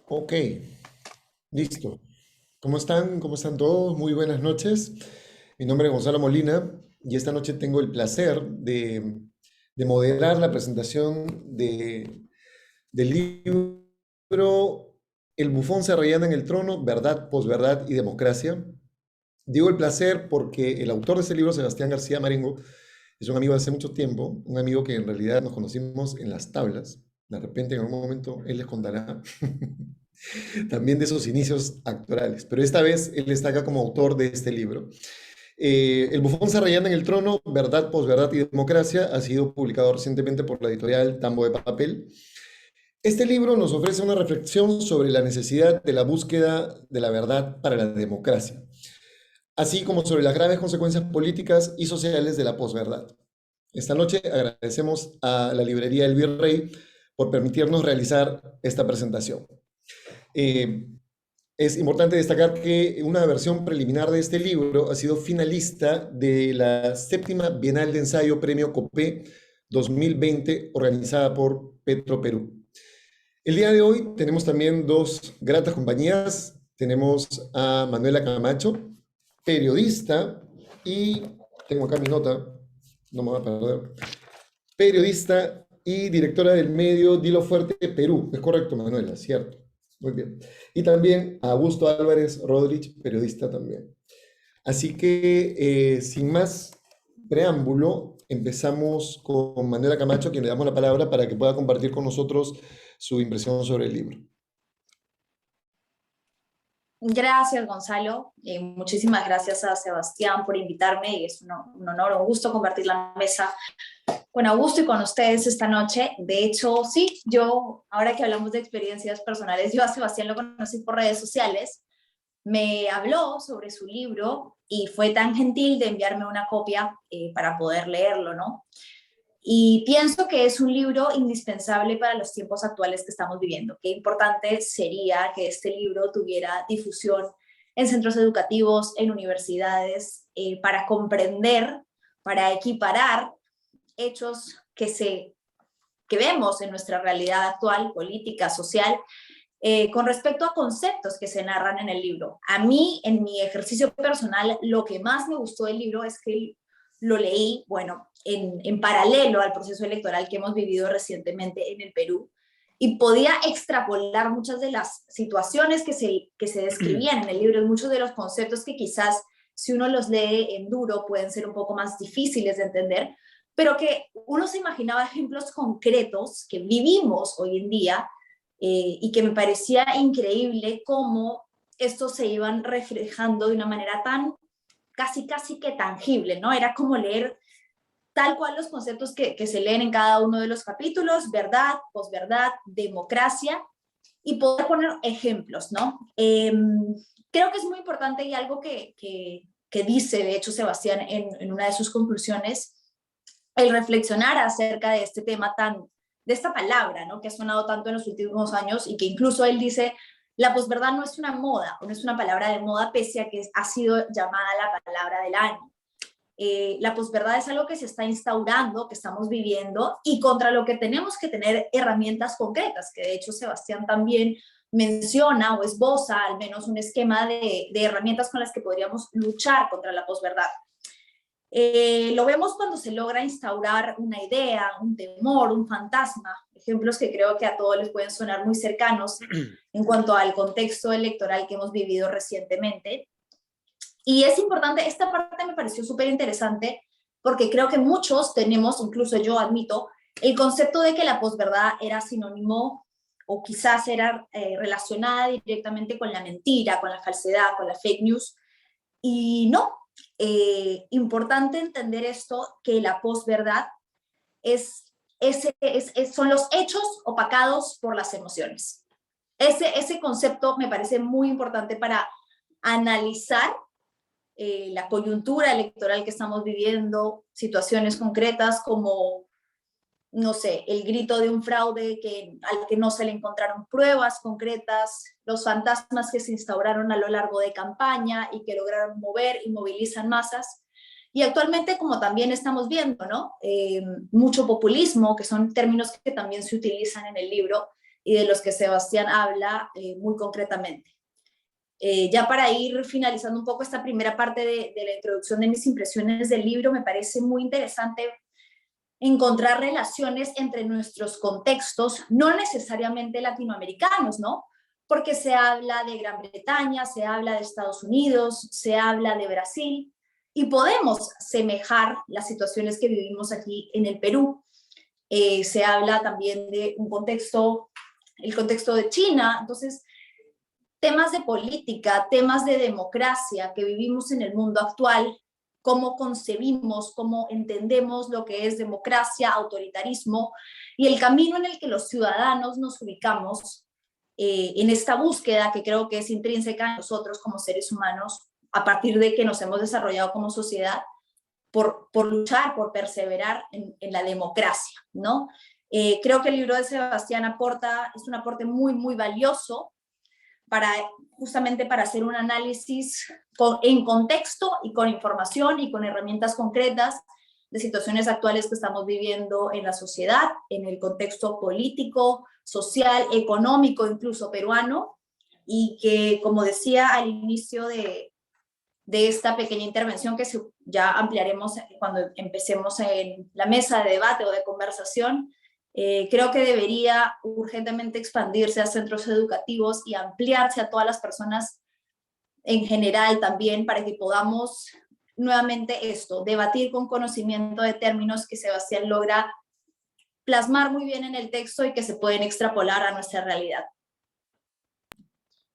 Ok, listo. ¿Cómo están? ¿Cómo están todos? Muy buenas noches. Mi nombre es Gonzalo Molina y esta noche tengo el placer de moderar la presentación del libro El bufón se rellena en el trono, verdad, posverdad y democracia. Digo el placer porque el autor de ese libro, Sebastián García Marengo, es un amigo de hace mucho tiempo, un amigo que en realidad nos conocimos en las tablas. De repente, en algún momento, él les contará también de sus inicios actorales, pero esta vez él está acá como autor de este libro. El bufón se rellena en el trono, verdad, posverdad y democracia, ha sido publicado recientemente por la editorial Tambo de Papel. Este libro nos ofrece una reflexión sobre la necesidad de la búsqueda de la verdad para la democracia, así como sobre las graves consecuencias políticas y sociales de la posverdad. Esta noche agradecemos a la librería El Virrey por permitirnos realizar esta presentación. Eh, Es importante destacar que una versión preliminar de este libro ha sido finalista de la séptima Bienal de Ensayo Premio COPE 2020 organizada por Petro Perú. El día de hoy tenemos también dos gratas compañías. Tenemos a Manuela Camacho, periodista, y tengo acá mi nota, no me voy a perder, periodista y directora del medio Dilo Fuerte Perú. Es correcto, Manuela, cierto. Muy bien. Y también a Augusto Álvarez Rodríguez, periodista también. Así que, sin más preámbulo, empezamos con Manuela Camacho, a quien le damos la palabra para que pueda compartir con nosotros su impresión sobre el libro. Gracias, Gonzalo. Muchísimas gracias a Sebastián por invitarme. Es un honor, un gusto compartir la mesa con Augusto y con ustedes esta noche. De hecho, sí, yo, ahora que hablamos de experiencias personales, yo a Sebastián lo conocí por redes sociales. Me habló sobre su libro y fue tan gentil de enviarme una copia para poder leerlo, ¿no? Y pienso que es un libro indispensable para los tiempos actuales que estamos viviendo. Qué importante sería que este libro tuviera difusión en centros educativos, en universidades, para comprender, para equiparar hechos que vemos en nuestra realidad actual, política, social, con respecto a conceptos que se narran en el libro. A mí, en mi ejercicio personal, lo que más me gustó del libro es que lo leí, bueno, en paralelo al proceso electoral que hemos vivido recientemente en el Perú, y podía extrapolar muchas de las situaciones que se describían en el libro, y muchos de los conceptos que quizás si uno los lee en duro pueden ser un poco más difíciles de entender, pero que uno se imaginaba ejemplos concretos que vivimos hoy en día, y que me parecía increíble cómo estos se iban reflejando de una manera tan casi que tangible, ¿no? Era como leer tal cual los conceptos que se leen en cada uno de los capítulos: verdad, posverdad, democracia, y poder poner ejemplos, ¿no? Creo que es muy importante, y algo que dice, de hecho, Sebastián en una de sus conclusiones, el reflexionar acerca de este tema de esta palabra, ¿no? Que ha sonado tanto en los últimos años, y que incluso él dice, la posverdad no es una moda, o no es una palabra de moda, pese a que ha sido llamada la palabra del año. La posverdad es algo que se está instaurando, que estamos viviendo, y contra lo que tenemos que tener herramientas concretas, que de hecho Sebastián también menciona o esboza al menos un esquema de herramientas con las que podríamos luchar contra la posverdad. Lo vemos cuando se logra instaurar una idea, un temor, un fantasma, ejemplos que creo que a todos les pueden sonar muy cercanos en cuanto al contexto electoral que hemos vivido recientemente. Y es importante, esta parte me pareció súper interesante, porque creo que muchos tenemos, incluso yo admito, el concepto de que la posverdad era sinónimo, o quizás era relacionada directamente con la mentira, con la falsedad, con la fake news, y no. Importante entender esto, que la posverdad son los hechos opacados por las emociones. Ese concepto me parece muy importante para analizar la coyuntura electoral que estamos viviendo, situaciones concretas como, no sé, el grito de un fraude al que no se le encontraron pruebas concretas, los fantasmas que se instauraron a lo largo de campaña y que lograron mover y movilizan masas. Y actualmente, como también estamos viendo, ¿no? Mucho populismo, que son términos que también se utilizan en el libro, y de los que Sebastián habla muy concretamente. Ya para ir finalizando un poco esta primera parte de la introducción de mis impresiones del libro, me parece muy interesante encontrar relaciones entre nuestros contextos, no necesariamente latinoamericanos, ¿no? Porque se habla de Gran Bretaña, se habla de Estados Unidos, se habla de Brasil, y podemos semejar las situaciones que vivimos aquí en el Perú. Se habla también de un contexto, el contexto de China. Entonces, temas de política, temas de democracia que vivimos en el mundo actual, cómo concebimos, cómo entendemos lo que es democracia, autoritarismo y el camino en el que los ciudadanos nos ubicamos en esta búsqueda que creo que es intrínseca en nosotros como seres humanos a partir de que nos hemos desarrollado como sociedad por luchar, por perseverar en la democracia, ¿no? Creo que el libro de Sebastián es un aporte muy, muy valioso para, justamente para hacer un análisis en contexto y con información y con herramientas concretas de situaciones actuales que estamos viviendo en la sociedad, en el contexto político, social, económico, incluso peruano, y que, como decía al inicio de esta pequeña intervención, que ya ampliaremos cuando empecemos en la mesa de debate o de conversación, creo que debería urgentemente expandirse a centros educativos y ampliarse a todas las personas en general también, para que podamos nuevamente debatir con conocimiento de términos que Sebastián logra plasmar muy bien en el texto y que se pueden extrapolar a nuestra realidad.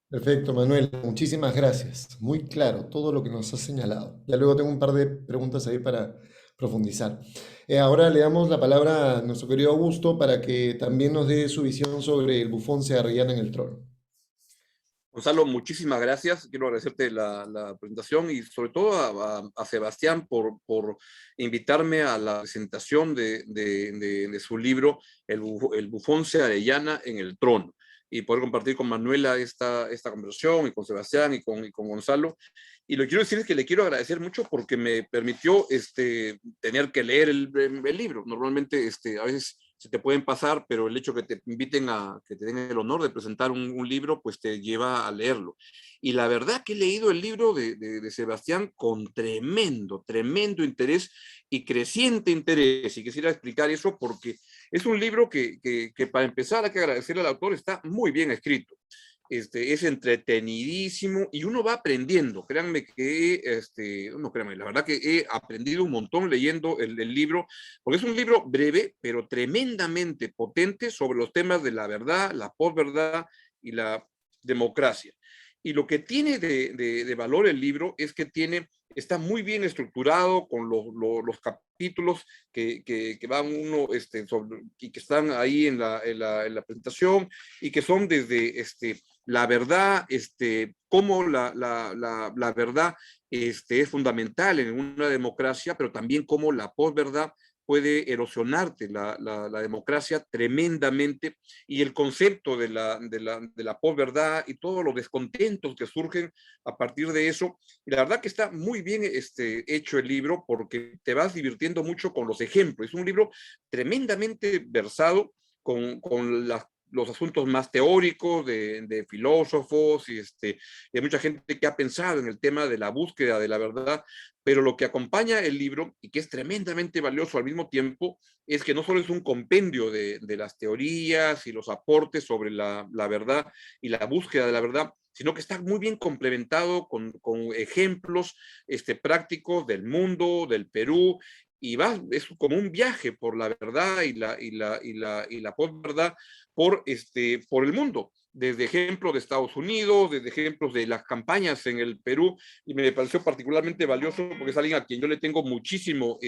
Perfecto, Manuel. Muchísimas gracias. Muy claro todo lo que nos has señalado. Ya luego tengo un par de preguntas ahí para profundizar. Ahora le damos la palabra a nuestro querido Augusto para que también nos dé su visión sobre el bufón Segarriana en el trono. Gonzalo, muchísimas gracias. Quiero agradecerte la presentación y sobre todo a Sebastián por invitarme a la presentación de su libro, El bufón se arellana en el trono, y poder compartir con Manuela esta conversación, y con Sebastián y con Gonzalo. Y lo que quiero decir es que le quiero agradecer mucho porque me permitió tener que leer el libro. Normalmente a veces se te pueden pasar, pero el hecho que te inviten que te den el honor de presentar un libro, pues te lleva a leerlo. Y la verdad que he leído el libro de Sebastián con tremendo interés y creciente interés. Y quisiera explicar eso porque es un libro que para empezar hay que agradecerle al autor, está muy bien escrito. Es entretenidísimo y uno va aprendiendo. Créanme que, no créanme, la verdad que he aprendido un montón leyendo el libro, porque es un libro breve, pero tremendamente potente sobre los temas de la verdad, la posverdad y la democracia. Y lo que tiene de valor el libro es que está muy bien estructurado con los capítulos que van uno, y que están ahí en la presentación, y que son desde la verdad, cómo la verdad es fundamental en una democracia, pero también cómo la posverdad puede erosionarte la democracia tremendamente, y el concepto de la posverdad y todos los descontentos que surgen a partir de eso. Y la verdad que está muy bien hecho el libro, porque te vas divirtiendo mucho con los ejemplos. Es un libro tremendamente versado con los asuntos más teóricos de filósofos y hay mucha gente que ha pensado en el tema de la búsqueda de la verdad, pero lo que acompaña el libro, y que es tremendamente valioso al mismo tiempo, es que no solo es un compendio de las teorías y los aportes sobre la verdad y la búsqueda de la verdad, sino que está muy bien complementado con ejemplos prácticos del mundo, del Perú, y es como un viaje por la verdad y la posverdad por el mundo, desde ejemplos de Estados Unidos, desde ejemplos de las campañas en el Perú, y me pareció particularmente valioso porque es alguien a quien yo le tengo muchísimo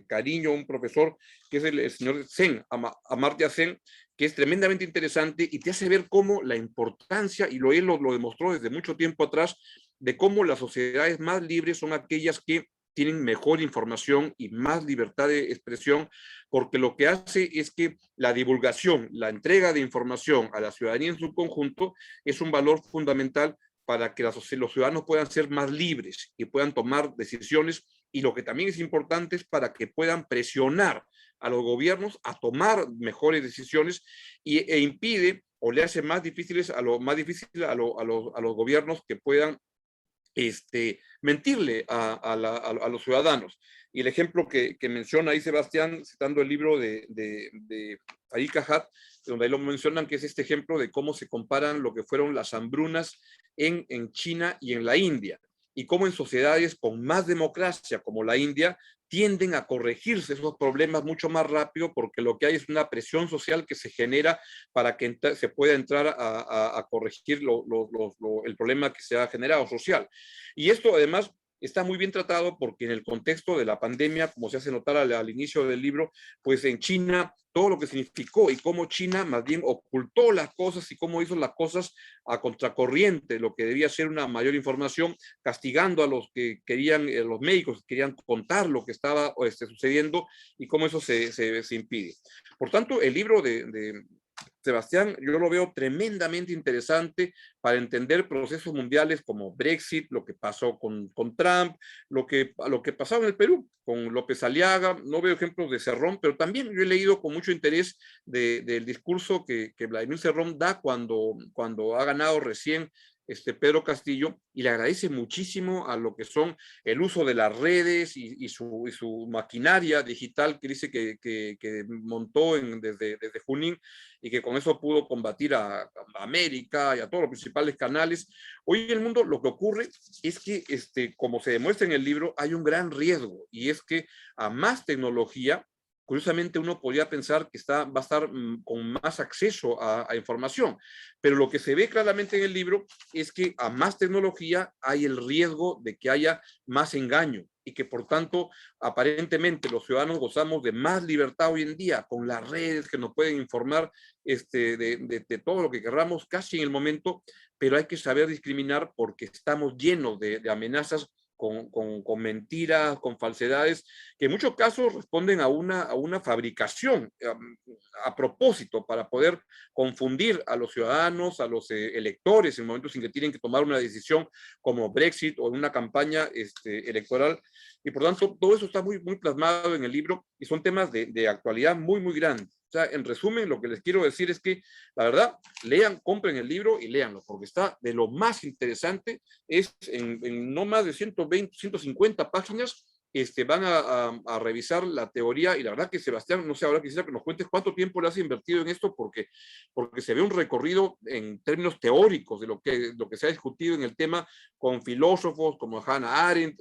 cariño, un profesor que es el señor Sen, Amartya Sen, que es tremendamente interesante y te hace ver cómo la importancia, y él lo demostró desde mucho tiempo atrás, de cómo las sociedades más libres son aquellas que tienen mejor información y más libertad de expresión, porque lo que hace es que la divulgación, la entrega de información a la ciudadanía en su conjunto es un valor fundamental para que los ciudadanos puedan ser más libres y puedan tomar decisiones, y lo que también es importante es para que puedan presionar a los gobiernos a tomar mejores decisiones e impide o le hace más difíciles a los gobiernos que puedan mentirle a los ciudadanos. Y el ejemplo que menciona ahí Sebastián, citando el libro de Farid Kahat, donde ahí lo mencionan, que es este ejemplo de cómo se comparan lo que fueron las hambrunas en China y en la India, y cómo en sociedades con más democracia como la India tienden a corregirse esos problemas mucho más rápido, porque lo que hay es una presión social que se genera para que se pueda entrar a corregir el problema que se ha generado social. Y esto además está muy bien tratado porque en el contexto de la pandemia, como se hace notar al inicio del libro, pues en China todo lo que significó y cómo China más bien ocultó las cosas y cómo hizo las cosas a contracorriente, lo que debía ser una mayor información, castigando a los que querían, los médicos que querían contar lo que estaba sucediendo, y cómo eso se impide. Por tanto, el libro de Sebastián, yo lo veo tremendamente interesante para entender procesos mundiales como Brexit, lo que pasó con Trump, lo que pasaba en el Perú con López Aliaga. No veo ejemplos de Cerrón, pero también yo he leído con mucho interés del discurso que Vladimir Cerrón da cuando ha ganado recién Pedro Castillo, y le agradece muchísimo a lo que son el uso de las redes y su maquinaria digital, que dice que montó desde Junín, y que con eso pudo combatir a América y a todos los principales canales. Hoy en el mundo lo que ocurre es que, como se demuestra en el libro, hay un gran riesgo, y es que a más tecnología, curiosamente uno podría pensar que va a estar con más acceso a información, pero lo que se ve claramente en el libro es que a más tecnología hay el riesgo de que haya más engaño, y que por tanto aparentemente los ciudadanos gozamos de más libertad hoy en día con las redes que nos pueden informar de todo lo que querramos casi en el momento, pero hay que saber discriminar porque estamos llenos de amenazas con mentiras, con falsedades, que en muchos casos responden a una fabricación a propósito para poder confundir a los ciudadanos, a los electores en momentos en que tienen que tomar una decisión como Brexit o en una campaña electoral. Y por tanto, todo eso está muy, muy plasmado en el libro, y son temas de actualidad muy, muy grandes. O sea, en resumen, lo que les quiero decir es que, la verdad, lean, compren el libro y léanlo, porque está de lo más interesante. Es en no más de 120, 150 páginas. Van a revisar la teoría, y la verdad que Sebastián, no sé, ahora quisiera que nos cuentes cuánto tiempo le has invertido en esto, porque se ve un recorrido en términos teóricos de lo que se ha discutido en el tema, con filósofos como Hannah Arendt,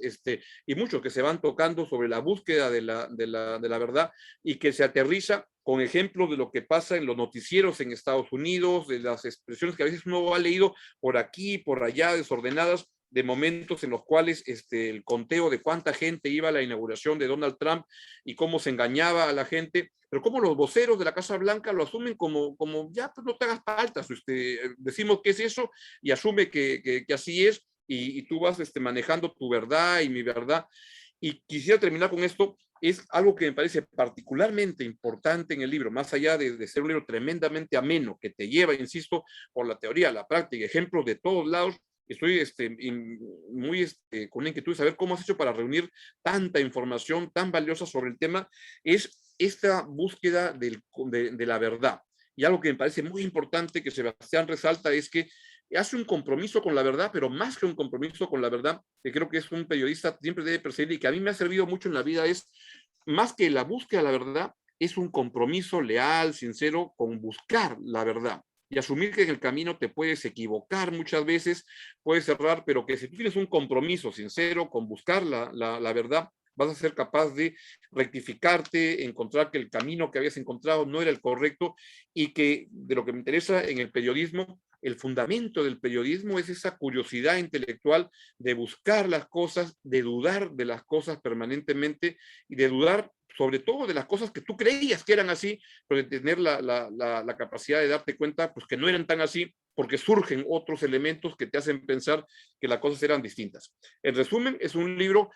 y muchos que se van tocando sobre la búsqueda de la verdad, y que se aterriza con ejemplos de lo que pasa en los noticieros en Estados Unidos, de las expresiones que a veces uno ha leído por aquí, por allá, desordenadas, de momentos en los cuales el conteo de cuánta gente iba a la inauguración de Donald Trump y cómo se engañaba a la gente, pero cómo los voceros de la Casa Blanca lo asumen como ya, pues no te hagas faltas, decimos que es eso, y asume que así es, y tú vas manejando tu verdad y mi verdad. Y quisiera terminar con esto. Es algo que me parece particularmente importante en el libro, más allá de ser un libro tremendamente ameno, que te lleva, insisto, por la teoría, la práctica, ejemplos de todos lados. Estoy muy con una inquietud de saber cómo has hecho para reunir tanta información tan valiosa sobre el tema. Es esta búsqueda de la verdad. Y algo que me parece muy importante que Sebastián resalta es que hace un compromiso con la verdad, pero más que un compromiso con la verdad, que creo que es un periodista siempre debe perseguir, y que a mí me ha servido mucho en la vida, es más que la búsqueda de la verdad, es un compromiso leal, sincero, con buscar la verdad, y asumir que en el camino te puedes equivocar muchas veces, puedes errar, pero que si tú tienes un compromiso sincero con buscar la verdad, vas a ser capaz de rectificarte, encontrar que el camino que habías encontrado no era el correcto, y que de lo que me interesa en el periodismo, el fundamento del periodismo es esa curiosidad intelectual de buscar las cosas, de dudar de las cosas permanentemente, y de dudar sobre todo de las cosas que tú creías que eran así, pero de tener la capacidad de darte cuenta pues, que no eran tan así, porque surgen otros elementos que te hacen pensar que las cosas eran distintas. En resumen, es un libro,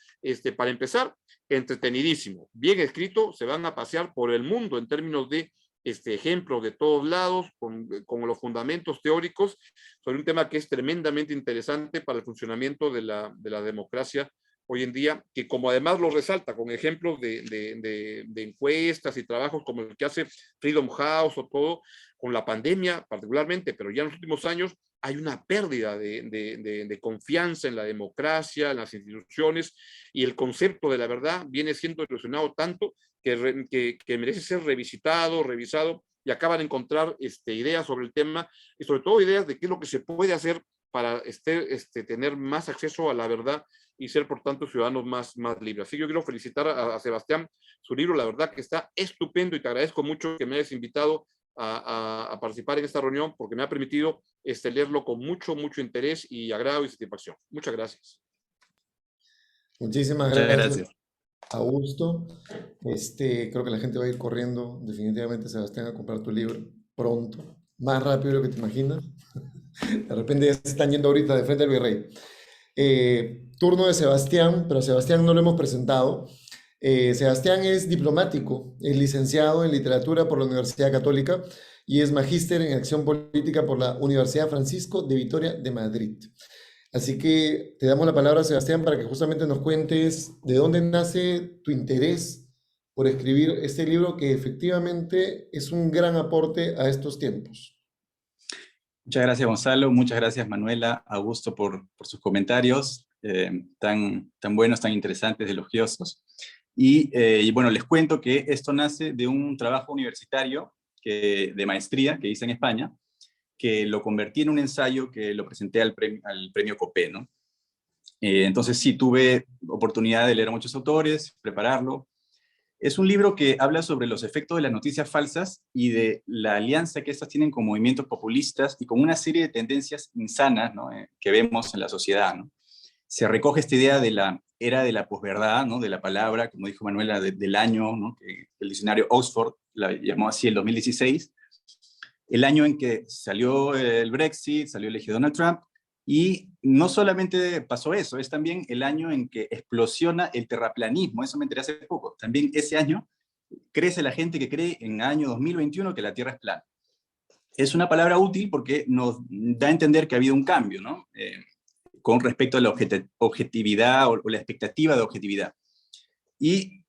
para empezar, entretenidísimo, bien escrito, se van a pasear por el mundo en términos de ejemplos de todos lados, con los fundamentos teóricos, sobre un tema que es tremendamente interesante para el funcionamiento de la democracia hoy en día, que como además lo resalta con ejemplos de encuestas y trabajos como el que hace Freedom House o todo, con la pandemia particularmente, pero ya en los últimos años hay una pérdida de confianza en la democracia, en las instituciones, y el concepto de la verdad viene siendo erosionado tanto que merece ser revisitado, revisado, y acaban de encontrar ideas sobre el tema, y sobre todo ideas de qué es lo que se puede hacer para tener más acceso a la verdad y ser, por tanto, ciudadanos más libres. Así que yo quiero felicitar a Sebastián. Su libro, la verdad que está estupendo, y te agradezco mucho que me hayas invitado a participar en esta reunión, porque me ha permitido leerlo con mucho interés y agrado y satisfacción. Muchas gracias. Muchísimas Muchas gracias, gracias. Augusto. Creo que la gente va a ir corriendo definitivamente, Sebastián, a comprar tu libro pronto, más rápido de lo que te imaginas. De repente ya se están yendo ahorita de frente al Virrey. Turno de Sebastián, pero a Sebastián no lo hemos presentado. Sebastián es diplomático, es licenciado en literatura por la Universidad Católica y es magíster en acción política por la Universidad Francisco de Vitoria de Madrid. Así que te damos la palabra, Sebastián, para que justamente nos cuentes de dónde nace tu interés por escribir este libro, que efectivamente es un gran aporte a estos tiempos. Muchas gracias, Gonzalo. Muchas gracias, Manuela, Augusto, por sus comentarios tan buenos, tan interesantes, elogiosos. Y bueno, les cuento que esto nace de un trabajo universitario de maestría que hice en España, que lo convertí en un ensayo que lo presenté al premio Copé, ¿no? Entonces sí, tuve oportunidad de leer a muchos autores, prepararlo. Es un libro que habla sobre los efectos de las noticias falsas y de la alianza que estas tienen con movimientos populistas y con una serie de tendencias insanas, ¿no? Que vemos en la sociedad, ¿no? Se recoge esta idea de la era de la posverdad, ¿no? De la palabra, como dijo Manuela, del año, ¿no? Que el diccionario Oxford la llamó así, el 2016, el año en que salió el Brexit, salió elegido Donald Trump, y no solamente pasó eso, es también el año en que explosiona el terraplanismo. Eso me enteré hace poco. También ese año crece la gente que cree en el año 2021 que la Tierra es plana. Es una palabra útil porque nos da a entender que ha habido un cambio, ¿no? Con respecto a la objetividad o la expectativa de objetividad. Y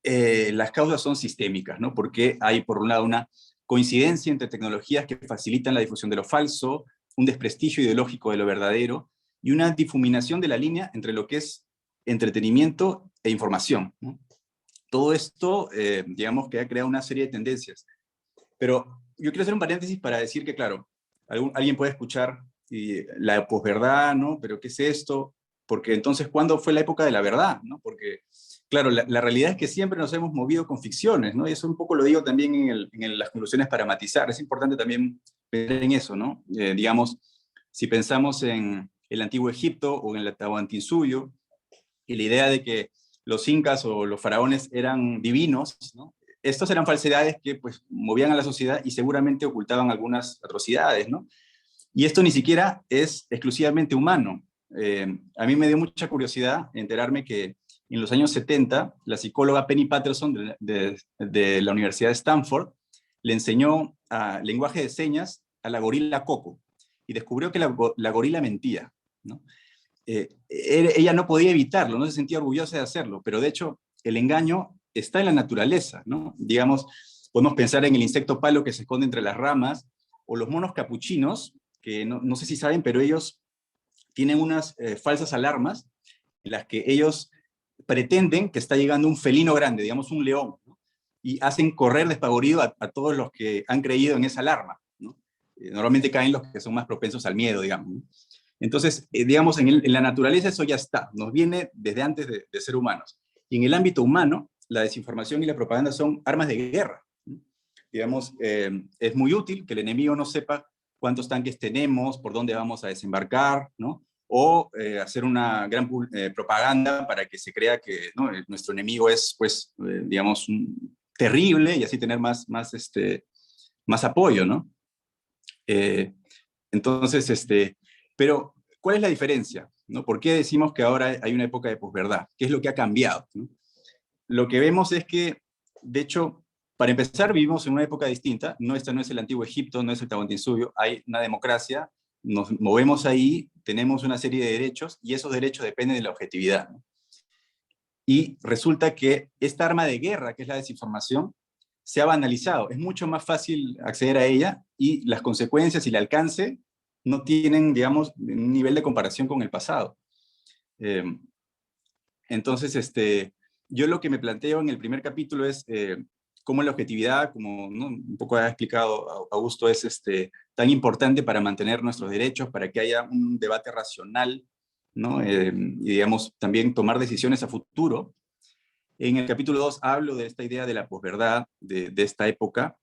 las causas son sistémicas, ¿no? Porque hay, por un lado, una coincidencia entre tecnologías que facilitan la difusión de lo falso, un desprestigio ideológico de lo verdadero y una difuminación de la línea entre lo que es entretenimiento e información, ¿no? Todo esto, digamos, que ha creado una serie de tendencias. Pero yo quiero hacer un paréntesis para decir que, claro, alguien puede escuchar la posverdad, ¿no? ¿Pero qué es esto? Porque entonces, ¿cuándo fue la época de la verdad? ¿No? Porque, claro, la realidad es que siempre nos hemos movido con ficciones, ¿no? Y eso un poco lo digo también en las conclusiones para matizar. Es importante también ver en eso, ¿no? Digamos, si pensamos en el antiguo Egipto o en el Tahuantinsuyo, y la idea de que los incas o los faraones eran divinos, ¿no? Estos eran falsedades que pues movían a la sociedad y seguramente ocultaban algunas atrocidades, ¿no? Y esto ni siquiera es exclusivamente humano. A mí me dio mucha curiosidad enterarme que en los años 70, la psicóloga Penny Patterson de la Universidad de Stanford le enseñó lenguaje de señas a la gorila Coco y descubrió que la gorila mentía, ¿no? Ella no podía evitarlo, no se sentía orgullosa de hacerlo, pero de hecho el engaño está en la naturaleza, ¿no? Digamos, podemos pensar en el insecto palo que se esconde entre las ramas, o los monos capuchinos, que no sé si saben, pero ellos tienen unas falsas alarmas en las que ellos pretenden que está llegando un felino grande, digamos un león, ¿no? Y hacen correr despavorido a todos los que han creído en esa alarma, ¿no? Normalmente caen los que son más propensos al miedo, digamos, ¿no? Entonces, digamos, en la naturaleza eso ya está, nos viene desde antes de ser humanos. Y en el ámbito humano, la desinformación y la propaganda son armas de guerra, ¿no? Digamos, es muy útil que el enemigo no sepa cuántos tanques tenemos, por dónde vamos a desembarcar, ¿no? O hacer una gran propaganda para que se crea que, ¿no?, nuestro enemigo es, pues, digamos, terrible, y así tener más apoyo, ¿no? Entonces, pero, ¿cuál es la diferencia, ¿no? ¿Por qué decimos que ahora hay una época de posverdad? ¿Qué es lo que ha cambiado, ¿no? Lo que vemos es que, de hecho, para empezar, vivimos en una época distinta. No, no es el antiguo Egipto, no es el Tahuantinsuyo, hay una democracia, nos movemos ahí, tenemos una serie de derechos, y esos derechos dependen de la objetividad, ¿no? Y resulta que esta arma de guerra, que es la desinformación, se ha banalizado. Es mucho más fácil acceder a ella y las consecuencias y el alcance no tienen, digamos, un nivel de comparación con el pasado. Eh, entonces, yo lo que me planteo en el primer capítulo es cómo la objetividad, como, ¿no?, un poco ha explicado Augusto, es tan importante para mantener nuestros derechos, para que haya un debate racional, ¿no? Y digamos, también tomar decisiones a futuro. En el capítulo 2 hablo de esta idea de la posverdad, de esta época,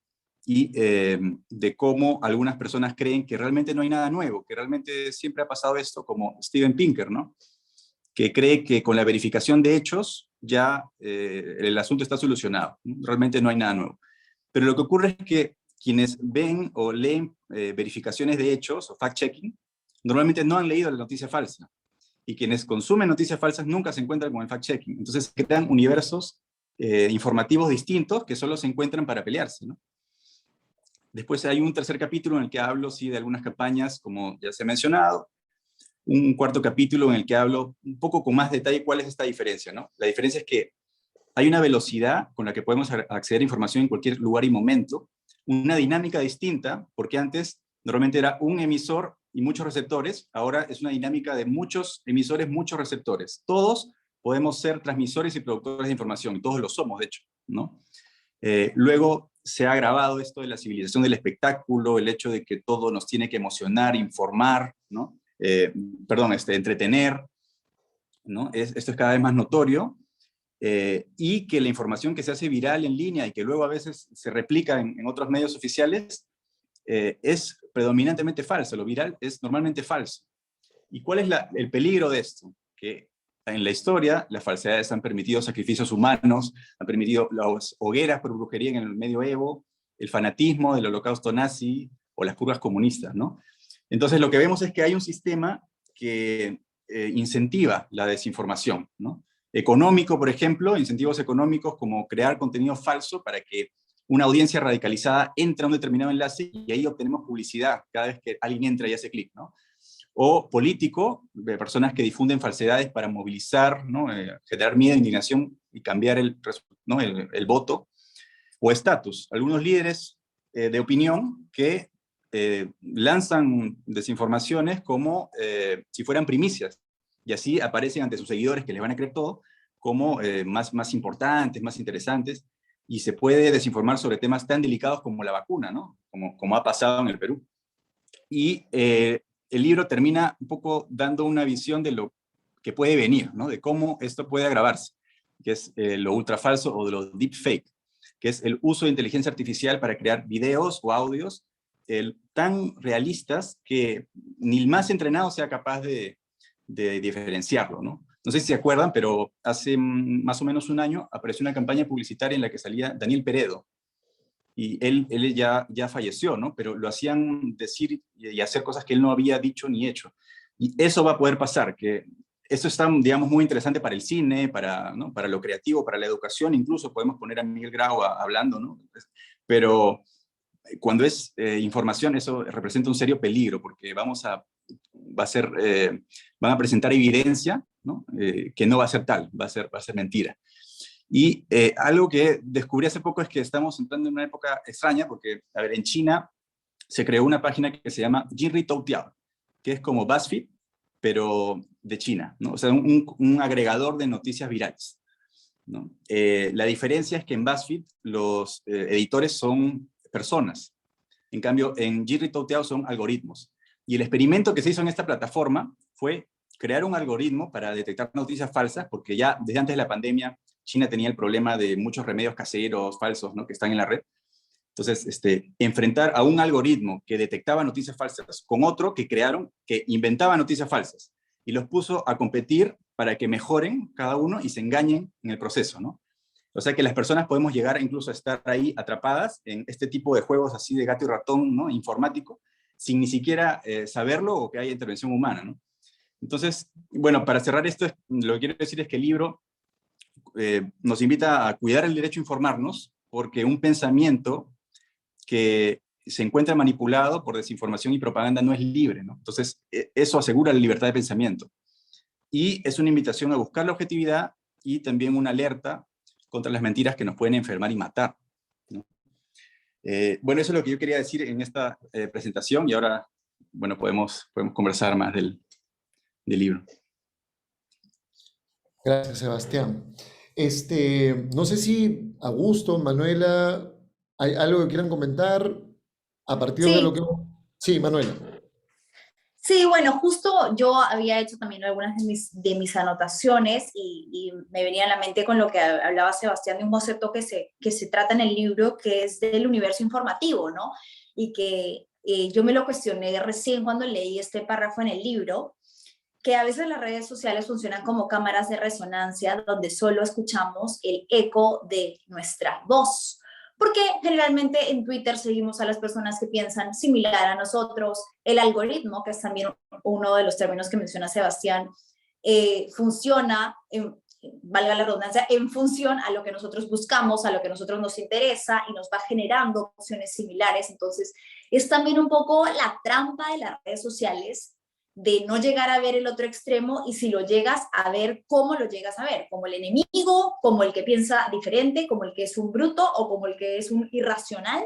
y de cómo algunas personas creen que realmente no hay nada nuevo, que realmente siempre ha pasado esto, como Steven Pinker, ¿no?, que cree que con la verificación de hechos ya el asunto está solucionado. Realmente no hay nada nuevo. Pero lo que ocurre es que quienes ven o leen verificaciones de hechos o fact-checking, normalmente no han leído la noticia falsa. Y quienes consumen noticias falsas nunca se encuentran con el fact-checking. Entonces crean universos informativos distintos que solo se encuentran para pelearse, ¿no? Después hay un tercer capítulo en el que hablo, sí, de algunas campañas, como ya se ha mencionado. Un cuarto capítulo en el que hablo un poco con más detalle cuál es esta diferencia, ¿no? La diferencia es que hay una velocidad con la que podemos acceder a información en cualquier lugar y momento, una dinámica distinta, porque antes normalmente era un emisor y muchos receptores, ahora es una dinámica de muchos emisores, muchos receptores. Todos podemos ser transmisores y productores de información, y todos lo somos, de hecho, ¿no? Luego se ha agravado esto de la civilización del espectáculo, el hecho de que todo nos tiene que emocionar, informar, ¿no? Entretener, ¿no? Esto es cada vez más notorio, y que la información que se hace viral en línea y que luego a veces se replica en otros medios oficiales es predominantemente falso. Lo viral es normalmente falso. ¿Y cuál es el peligro de esto? Que en la historia las falsedades han permitido sacrificios humanos, han permitido las hogueras por brujería en el medioevo, el fanatismo del holocausto nazi o las purgas comunistas, ¿no? Entonces lo que vemos es que hay un sistema que incentiva la desinformación, ¿no? Económico, por ejemplo, incentivos económicos como crear contenido falso para que una audiencia radicalizada entre a un determinado enlace y ahí obtenemos publicidad cada vez que alguien entra y hace clic, ¿no? O político, de personas que difunden falsedades para movilizar, ¿no? Generar miedo, indignación y cambiar ¿no?, el voto. O estatus, algunos líderes de opinión que lanzan desinformaciones como si fueran primicias, y así aparecen ante sus seguidores que les van a creer todo, como más importantes, más interesantes, y se puede desinformar sobre temas tan delicados como la vacuna, ¿no? Como ha pasado en el Perú. Y el libro termina un poco dando una visión de lo que puede venir, ¿no? De cómo esto puede agravarse, que es lo ultrafalso o de lo deepfake, que es el uso de inteligencia artificial para crear videos o audios tan realistas que ni el más entrenado sea capaz de diferenciarlo, ¿no? No sé si se acuerdan, pero hace más o menos un año apareció una campaña publicitaria en la que salía Daniel Peredo, y él ya falleció, ¿no? Pero lo hacían decir y hacer cosas que él no había dicho ni hecho. Y eso va a poder pasar, que eso está, digamos, muy interesante para el cine, ¿no?, para lo creativo, para la educación, incluso podemos poner a Miguel Grau hablando, ¿no? Pero cuando es información, eso representa un serio peligro, porque van a presentar evidencia, ¿no?, que no va a ser tal, va a ser mentira. Y algo que descubrí hace poco es que estamos entrando en una época extraña, porque, a ver, en China se creó una página que se llama Jinri Toutiao, que es como BuzzFeed, pero de China, ¿no? O sea, un agregador de noticias virales, ¿no? La diferencia es que en BuzzFeed los editores son personas. En cambio, en Jinri Toutiao son algoritmos. Y el experimento que se hizo en esta plataforma fue crear un algoritmo para detectar noticias falsas, porque ya desde antes de la pandemia China tenía el problema de muchos remedios caseros falsos, ¿no?, que están en la red. Entonces, enfrentar a un algoritmo que detectaba noticias falsas con otro que crearon, que inventaba noticias falsas, y los puso a competir para que mejoren cada uno y se engañen en el proceso, ¿no? O sea que las personas podemos llegar incluso a estar ahí atrapadas en este tipo de juegos así de gato y ratón, ¿no?, informático, sin ni siquiera saberlo o que haya intervención humana, ¿no? Entonces, bueno, para cerrar esto, lo que quiero decir es que el libro nos invita a cuidar el derecho a informarnos, porque un pensamiento que se encuentra manipulado por desinformación y propaganda no es libre, ¿no? Entonces, eso asegura la libertad de pensamiento. Y es una invitación a buscar la objetividad, y también una alerta contra las mentiras que nos pueden enfermar y matar, ¿no? Bueno, eso es lo que yo quería decir en esta presentación, y ahora, bueno, podemos conversar más del libro. Gracias, Sebastián. No sé si Augusto, Manuela, ¿hay algo que quieran comentar a partir de lo Sí, que... Sí, Manuela. sí, bueno, justo yo había hecho también algunas de mis anotaciones y me venía a la mente con lo que hablaba Sebastián de un concepto que se trata en el libro, que es del universo informativo, ¿no? Y que yo me lo cuestioné recién cuando leí este párrafo en el libro, que a veces las redes sociales funcionan como cámaras de resonancia donde solo escuchamos el eco de nuestra voz. Porque generalmente en Twitter seguimos a las personas que piensan similar a nosotros. El algoritmo, que es también uno de los términos que menciona Sebastián, funciona, valga la redundancia, en función a lo que nosotros buscamos, a lo que a nosotros nos interesa y nos va generando opciones similares. Entonces, es también un poco la trampa de las redes sociales de no llegar a ver el otro extremo, y si lo llegas a ver, ¿cómo lo llegas a ver? ¿Como el enemigo, como el que piensa diferente, como el que es un bruto o como el que es un irracional?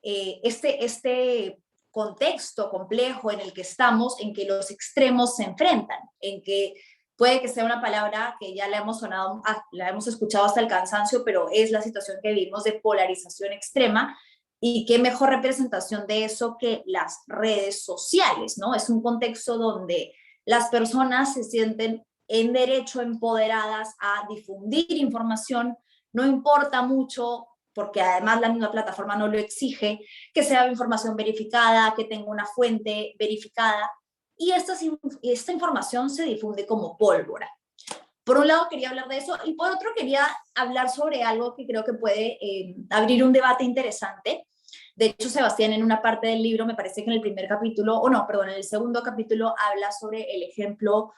Este contexto complejo en el que estamos, en que los extremos se enfrentan, en que puede que sea una palabra que ya la hemos sonado, la hemos escuchado hasta el cansancio, pero es la situación que vivimos de polarización extrema. Y qué mejor representación de eso que las redes sociales, ¿no? Es un contexto donde las personas se sienten en derecho empoderadas a difundir información, no importa mucho, porque además la misma plataforma no lo exige, que sea información verificada, que tenga una fuente verificada, y esta información se difunde como pólvora. Por un lado quería hablar de eso, y por otro quería hablar sobre algo que creo que puede abrir un debate interesante. De hecho, Sebastián, en una parte del libro, me parece que en el primer capítulo, o no, perdón, en el segundo capítulo, habla sobre el ejemplo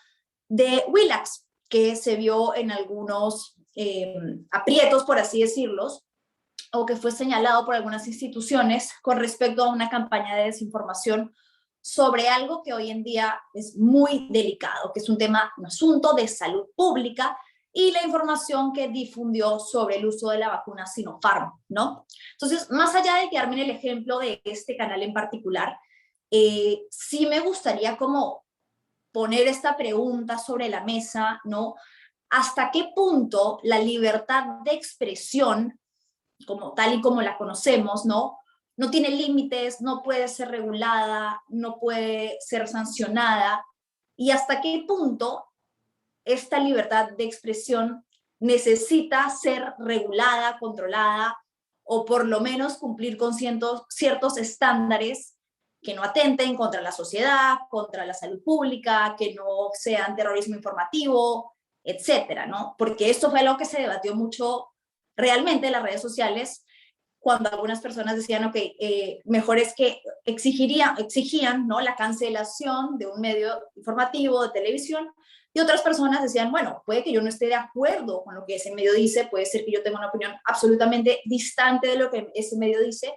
de Willax, que se vio en algunos aprietos, por así decirlos, o que fue señalado por algunas instituciones con respecto a una campaña de desinformación sobre algo que hoy en día es muy delicado, que es un asunto de salud pública, y la información que difundió sobre el uso de la vacuna Sinopharm, ¿no? Entonces, más allá de quedarme en el ejemplo de este canal en particular, sí me gustaría como poner esta pregunta sobre la mesa, ¿no? ¿Hasta qué punto la libertad de expresión, como tal y como la conocemos, no tiene límites, no puede ser regulada, no puede ser sancionada? ¿Y hasta qué punto esta libertad de expresión necesita ser regulada, controlada, o por lo menos cumplir con ciertos estándares que no atenten contra la sociedad, contra la salud pública, que no sean terrorismo informativo, etcétera, ¿no? Porque esto fue lo que se debatió mucho realmente en las redes sociales, cuando algunas personas decían, ok, mejor es que exigían, ¿no?, la cancelación de un medio informativo, de televisión, y otras personas decían, bueno, puede que yo no esté de acuerdo con lo que ese medio dice, puede ser que yo tenga una opinión absolutamente distante de lo que ese medio dice,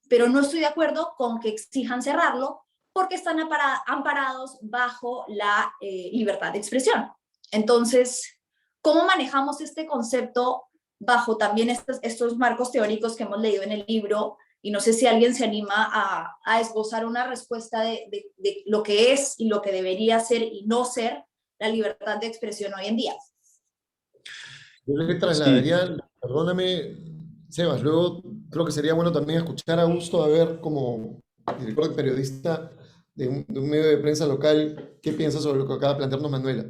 pero no estoy de acuerdo con que exijan cerrarlo porque están amparados bajo la libertad de expresión. Entonces, ¿cómo manejamos este concepto bajo también estos marcos teóricos que hemos leído en el libro? Y no sé si alguien se anima a esbozar una respuesta de lo que es y lo que debería ser y no ser la libertad de expresión hoy en día. Yo le Sí, trasladaría, perdóname, Sebas, luego creo que sería bueno también escuchar a Augusto, a ver como director de periodista de un medio de prensa local, qué piensa sobre lo que acaba de plantearnos Manuela.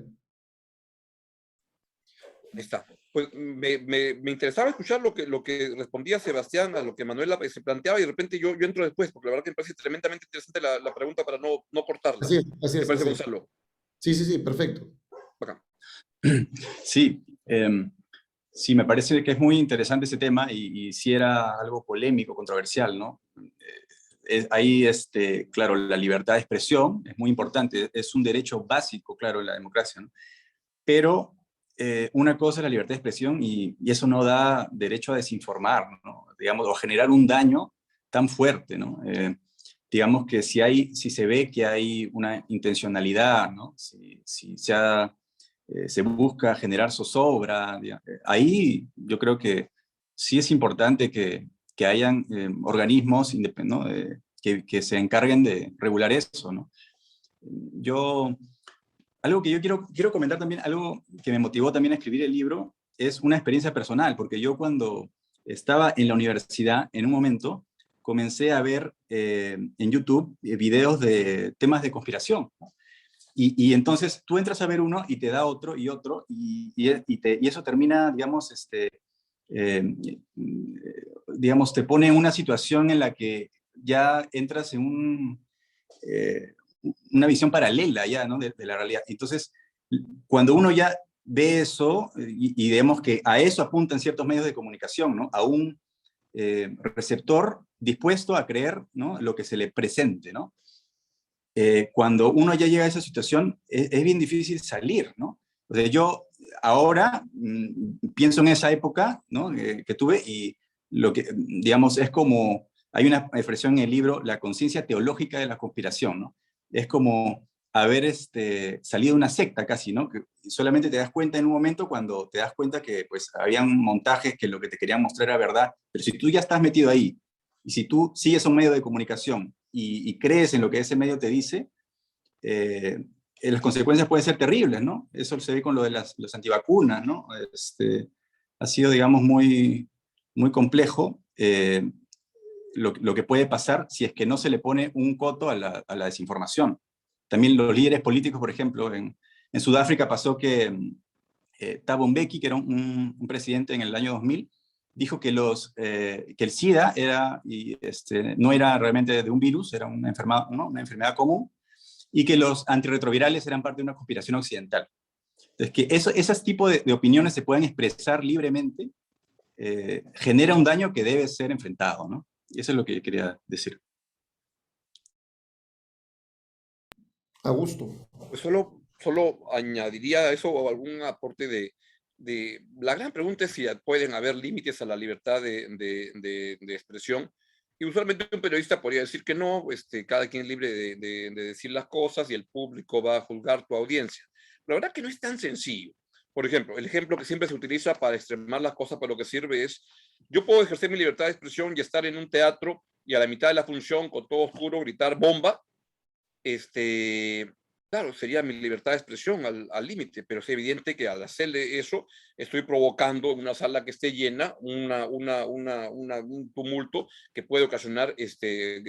Ahí está. Pues me interesaba escuchar lo que respondía Sebastián a lo que Manuela se planteaba, y de repente yo entro después, porque la verdad que me parece tremendamente interesante la pregunta para no cortarla. Así es, así ¿Te es, parece, así es. Gonzalo? Sí, sí, sí, perfecto. Bacán. sí, sí, me parece que es muy interesante ese tema, y sí era algo polémico, controversial, ¿no? Ahí, claro, la libertad de expresión es muy importante, es un derecho básico, claro, en la democracia, ¿no? Pero una cosa es la libertad de expresión, y eso no da derecho a desinformar, ¿no? Digamos, o a generar un daño tan fuerte, ¿no? Digamos que si se ve que hay una intencionalidad, ¿no? Si se ha se busca generar zozobra. Ahí yo creo que sí es importante que hayan organismos ¿no? Que se encarguen de regular eso, ¿no? Yo, algo que yo quiero comentar también, algo que me motivó también a escribir el libro, es una experiencia personal, porque yo cuando estaba en la universidad, en un momento, comencé a ver en YouTube videos de temas de conspiración, ¿no? Y entonces tú entras a ver uno y te da otro y otro, y eso termina, digamos, eh, digamos, te pone en una situación en la que ya entras en una visión paralela ya, ¿no? de la realidad. Entonces, cuando uno ya ve eso, y vemos que a eso apuntan ciertos medios de comunicación, ¿no? A un receptor dispuesto a creer, ¿no? Lo que se le presente, ¿no? Cuando uno ya llega a esa situación, es bien difícil salir, ¿no? O sea, yo ahora pienso en esa época, ¿no? Que tuve, y lo que, digamos, es como, hay una expresión en el libro, la conciencia teológica de la conspiración, ¿no? Es como haber salido de una secta casi, ¿no? Que solamente te das cuenta en un momento cuando te das cuenta que pues habían montajes que lo que te querían mostrar era verdad, pero si tú ya estás metido ahí, y si tú sigues un medio de comunicación y crees en lo que ese medio te dice, las consecuencias pueden ser terribles, ¿no? Eso se ve con lo de los antivacunas, ¿no? Ha sido, digamos, muy complejo lo que puede pasar si es que no se le pone un coto a la desinformación. También los líderes políticos, por ejemplo, en Sudáfrica pasó que Thabo Mbeki, que era un presidente en el año 2000, dijo que el SIDA no era realmente de un virus, era una enfermedad, ¿no? Una enfermedad común, y que los antirretrovirales eran parte de una conspiración occidental. Entonces, que esos tipos de opiniones se puedan expresar libremente, genera un daño que debe ser enfrentado, ¿no? Y eso es lo que quería decir. Augusto. Pues solo añadiría a eso algún aporte la gran pregunta es si pueden haber límites a la libertad de expresión. Y usualmente un periodista podría decir que no, cada quien es libre de decir las cosas y el público va a juzgar tu audiencia. La verdad que no es tan sencillo. Por ejemplo, el ejemplo que siempre se utiliza para extremar las cosas para lo que sirve es, yo puedo ejercer mi libertad de expresión y estar en un teatro y a la mitad de la función, con todo oscuro, gritar bomba. Claro, sería mi libertad de expresión al límite, pero es evidente que al hacerle eso, estoy provocando en una sala que esté llena un tumulto que puede ocasionar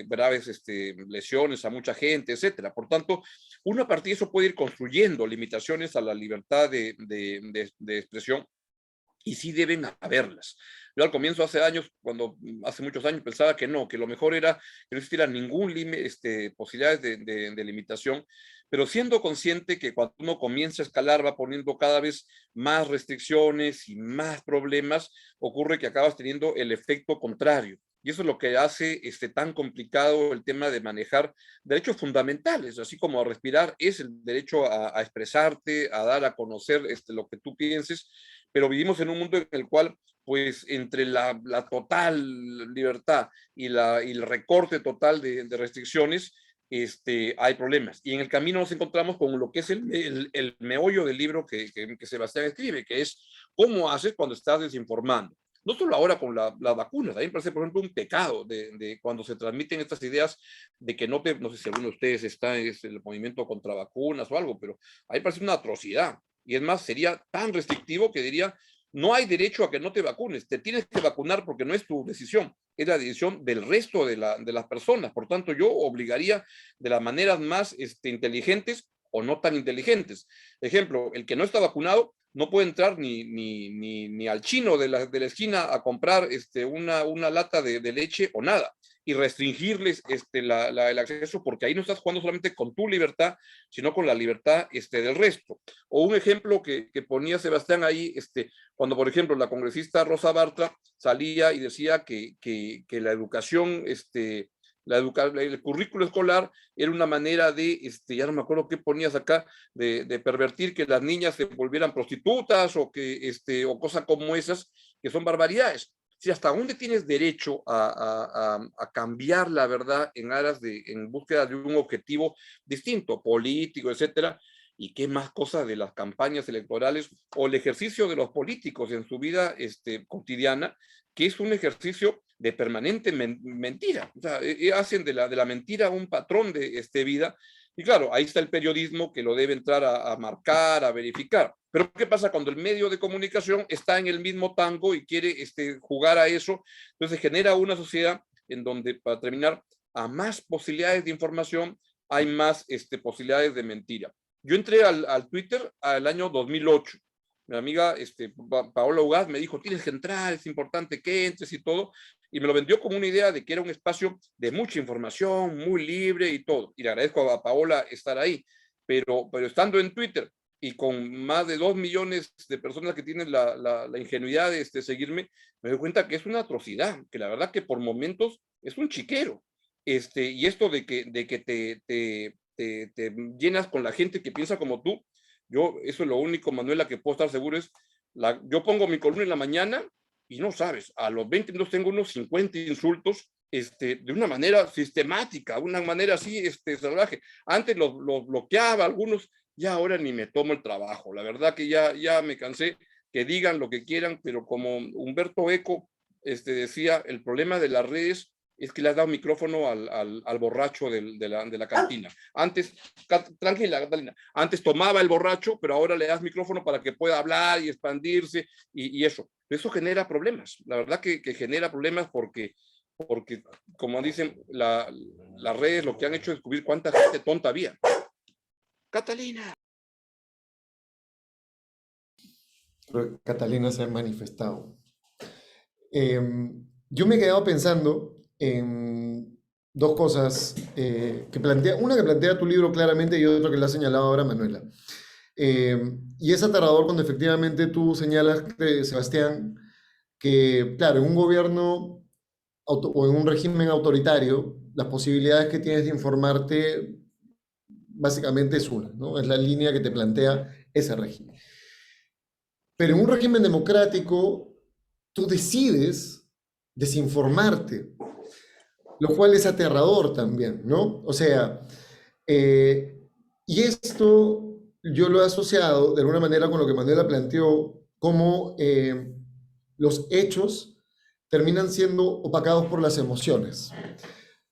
graves lesiones a mucha gente, etcétera. Por tanto, uno a partir de eso puede ir construyendo limitaciones a la libertad de expresión, y sí deben haberlas. Yo al comienzo, hace muchos años, pensaba que no, que lo mejor era que no existiera ningún posibilidades de limitación, pero siendo consciente que cuando uno comienza a escalar va poniendo cada vez más restricciones y más problemas, ocurre que acabas teniendo el efecto contrario. Y eso es lo que hace tan complicado el tema de manejar derechos fundamentales, así como a respirar es el derecho a expresarte, a dar a conocer lo que tú pienses, pero vivimos en un mundo en el cual, pues, entre la total libertad y el recorte total de restricciones, hay problemas. Y en el camino nos encontramos con lo que es el meollo del libro que Sebastián escribe, que es cómo haces cuando estás desinformando. No solo ahora con las vacunas, a mí me parece, por ejemplo, un pecado de cuando se transmiten estas ideas de que no sé si alguno de ustedes está en el movimiento contra vacunas o algo, pero a mí me parece una atrocidad. Y es más, sería tan restrictivo que diría, no hay derecho a que no te vacunes, te tienes que vacunar porque no es tu decisión, es la decisión del resto de las personas. Por tanto, yo obligaría de las maneras más inteligentes o no tan inteligentes. Ejemplo, el que no está vacunado no puede entrar ni al chino de la esquina a comprar una lata de leche o nada, y restringirles el acceso, porque ahí no estás jugando solamente con tu libertad, sino con la libertad del resto. O un ejemplo que ponía Sebastián ahí, cuando, por ejemplo, la congresista Rosa Bartra salía y decía que la educación, el currículo escolar era una manera ya no me acuerdo qué ponías acá, de pervertir que las niñas se volvieran prostitutas o o cosas como esas, que son barbaridades. Si hasta dónde tienes derecho a cambiar la verdad en búsqueda de un objetivo distinto, político, etcétera, y qué más cosas de las campañas electorales o el ejercicio de los políticos en su vida cotidiana, que es un ejercicio de permanente mentira. O sea, hacen de la mentira un patrón de vida. Y claro, ahí está el periodismo que lo debe entrar a marcar, a verificar. Pero ¿qué pasa cuando el medio de comunicación está en el mismo tango y quiere jugar a eso? Entonces genera una sociedad en donde, para terminar, a más posibilidades de información, hay más posibilidades de mentira. Yo entré al Twitter al año 2008. Mi amiga Paola Ugaz me dijo, tienes que entrar, es importante que entres y todo, y me lo vendió como una idea de que era un espacio de mucha información, muy libre y todo. Y le agradezco a Paola estar ahí, pero estando en Twitter y con más de 2 millones de personas que tienen la ingenuidad de seguirme, me doy cuenta que es una atrocidad, que la verdad que por momentos es un chiquero. Y esto de que te llenas con la gente que piensa como tú, eso es lo único, Manuela, que puedo estar seguro es, yo pongo mi columna en la mañana y no sabes, a los 20 minutos tengo unos 50 insultos de una manera sistemática, una manera así salvaje. Antes los bloqueaba algunos, ya ahora ni me tomo el trabajo. La verdad que ya me cansé, que digan lo que quieran, pero como Humberto Eco decía, el problema de las redes es que le has dado micrófono al borracho de la cantina. Antes, tranquila, Catalina, antes tomaba el borracho, pero ahora le das micrófono para que pueda hablar y expandirse y eso. Eso genera problemas. La verdad que genera problemas porque como dicen, las redes lo que han hecho es descubrir cuánta gente tonta había. Catalina. Catalina se ha manifestado. Yo me he quedado pensando en dos cosas una que plantea tu libro claramente y otra que le ha señalado ahora Manuela. Y es aterrador cuando efectivamente tú señalas, Sebastián, que claro, en un gobierno o en un régimen autoritario, las posibilidades que tienes de informarte básicamente es una, ¿no? Es la línea que te plantea ese régimen. Pero en un régimen democrático, tú decides desinformarte, lo cual es aterrador también, ¿no? O sea, y esto yo lo he asociado de alguna manera con lo que Manuela planteó, como los hechos terminan siendo opacados por las emociones.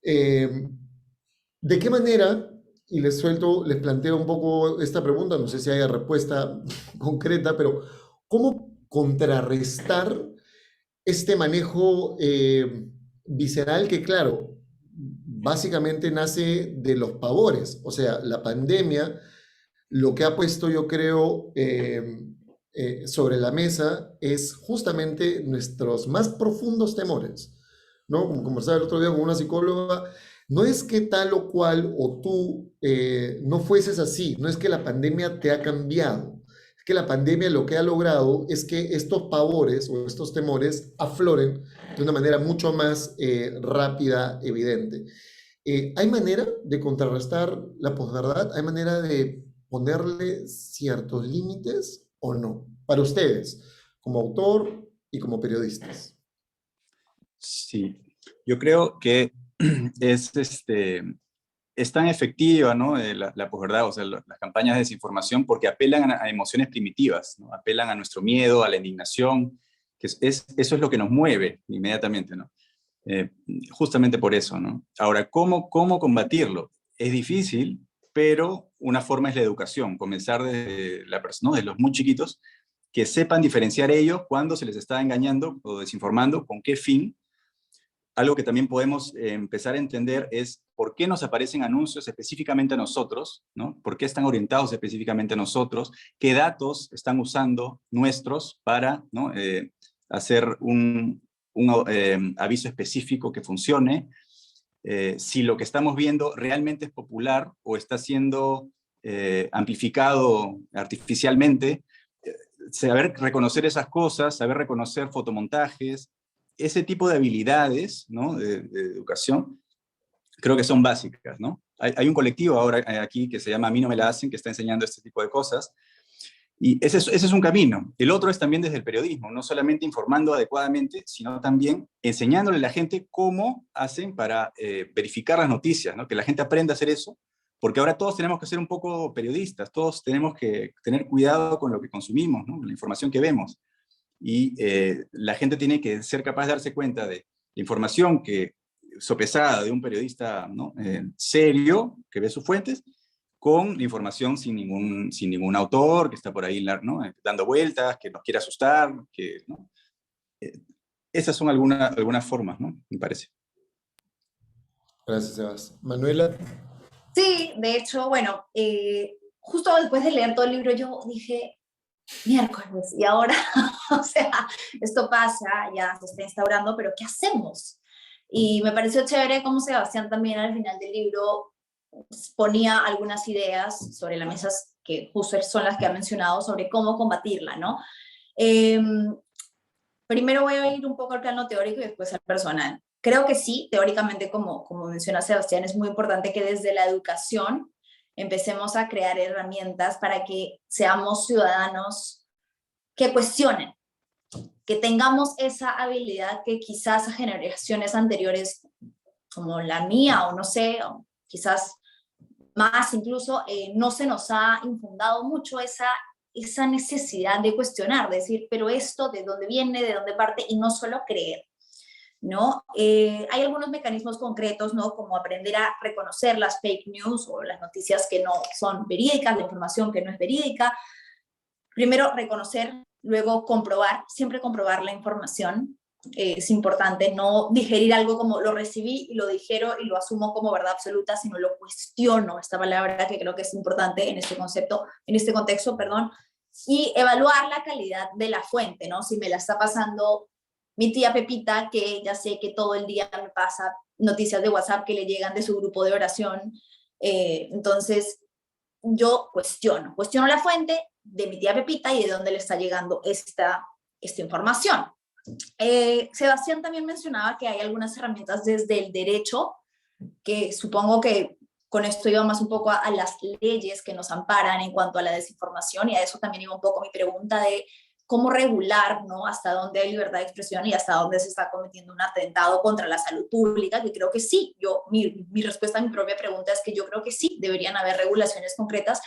¿De qué manera? Y les planteo un poco esta pregunta, no sé si haya respuesta concreta, pero ¿cómo contrarrestar este manejo visceral que, claro, básicamente nace de los pavores? O sea, la pandemia lo que ha puesto, yo creo, sobre la mesa es justamente nuestros más profundos temores, ¿no? Como conversaba el otro día con una psicóloga, no es que tal o cual o tú no fueses así, no es que la pandemia te ha cambiado, es que la pandemia lo que ha logrado es que estos pavores o estos temores afloren de una manera mucho más rápida, evidente. ¿Hay manera de contrarrestar la posverdad? ¿Hay manera de ponerle ciertos límites o no? Para ustedes, como autor y como periodistas. Sí, yo creo que es tan efectiva, ¿no? La posverdad, o sea, las campañas de desinformación, porque apelan a emociones primitivas, ¿no? Apelan a nuestro miedo, a la indignación, que eso es lo que nos mueve inmediatamente, ¿no? Justamente por eso, ¿no? Ahora, ¿cómo combatirlo? Es difícil, pero una forma es la educación, comenzar desde la persona, ¿no? De los muy chiquitos, que sepan diferenciar ellos cuando se les está engañando o desinformando, con qué fin. Algo que también podemos empezar a entender es por qué nos aparecen anuncios específicamente a nosotros, ¿no? ¿Por qué están orientados específicamente a nosotros? ¿Qué datos están usando nuestros para, ¿no? Hacer un aviso específico que funcione? Si lo que estamos viendo realmente es popular o está siendo amplificado artificialmente. Saber reconocer esas cosas, saber reconocer fotomontajes, ese tipo de habilidades, ¿no? de educación, creo que son básicas, ¿no? Hay un colectivo ahora aquí que se llama A mí no me la hacen, que está enseñando este tipo de cosas, y ese es un camino. El otro es también desde el periodismo, no solamente informando adecuadamente, sino también enseñándole a la gente cómo hacen para verificar las noticias, ¿no? Que la gente aprenda a hacer eso, porque ahora todos tenemos que ser un poco periodistas, todos tenemos que tener cuidado con lo que consumimos, ¿no? La información que vemos. Y la gente tiene que ser capaz de darse cuenta de la información que sopesada de un periodista, ¿no? Serio, que ve sus fuentes, con la información sin ningún autor que está por ahí, ¿no? Dando vueltas, que nos quiere asustar, ¿no? Esas son algunas formas, ¿no? Me parece. Gracias, Sebas. Manuela. Sí, de hecho, bueno, justo después de leer todo el libro yo dije, miércoles, y ahora, o sea, esto pasa, ya se está instaurando, pero ¿qué hacemos? Y me pareció chévere cómo Sebastián también al final del libro ponía algunas ideas sobre la mesa que justo son las que ha mencionado sobre cómo combatirla, ¿no? Primero voy a ir un poco al plano teórico y después al personal. Creo que sí, teóricamente, como menciona Sebastián, es muy importante que desde la educación empecemos a crear herramientas para que seamos ciudadanos que cuestionen, que tengamos esa habilidad que quizás a generaciones anteriores, como la mía, o no sé, o quizás más incluso, no se nos ha infundado mucho esa necesidad de cuestionar, de decir, pero esto, ¿de dónde viene, de dónde parte? Y no solo creer, ¿no? Hay algunos mecanismos concretos, ¿no? Como aprender a reconocer las fake news o las noticias que no son verídicas, la información que no es verídica. Primero, reconocer, luego comprobar, siempre comprobar la información. Es importante no digerir algo como lo recibí y lo dijeron y lo asumo como verdad absoluta, sino lo cuestiono, esta palabra que creo que es importante en este concepto, en este contexto, perdón, y evaluar la calidad de la fuente, ¿no? Si me la está pasando mi tía Pepita, que ya sé que todo el día me pasa noticias de WhatsApp que le llegan de su grupo de oración, entonces yo cuestiono la fuente de mi tía Pepita y de dónde le está llegando esta información. Sebastián también mencionaba que hay algunas herramientas desde el derecho, que supongo que con esto iba más un poco a las leyes que nos amparan en cuanto a la desinformación, y a eso también iba un poco mi pregunta de cómo regular, ¿no? Hasta dónde hay libertad de expresión y hasta dónde se está cometiendo un atentado contra la salud pública, que creo que sí. Mi respuesta a mi propia pregunta es que yo creo que sí, deberían haber regulaciones concretas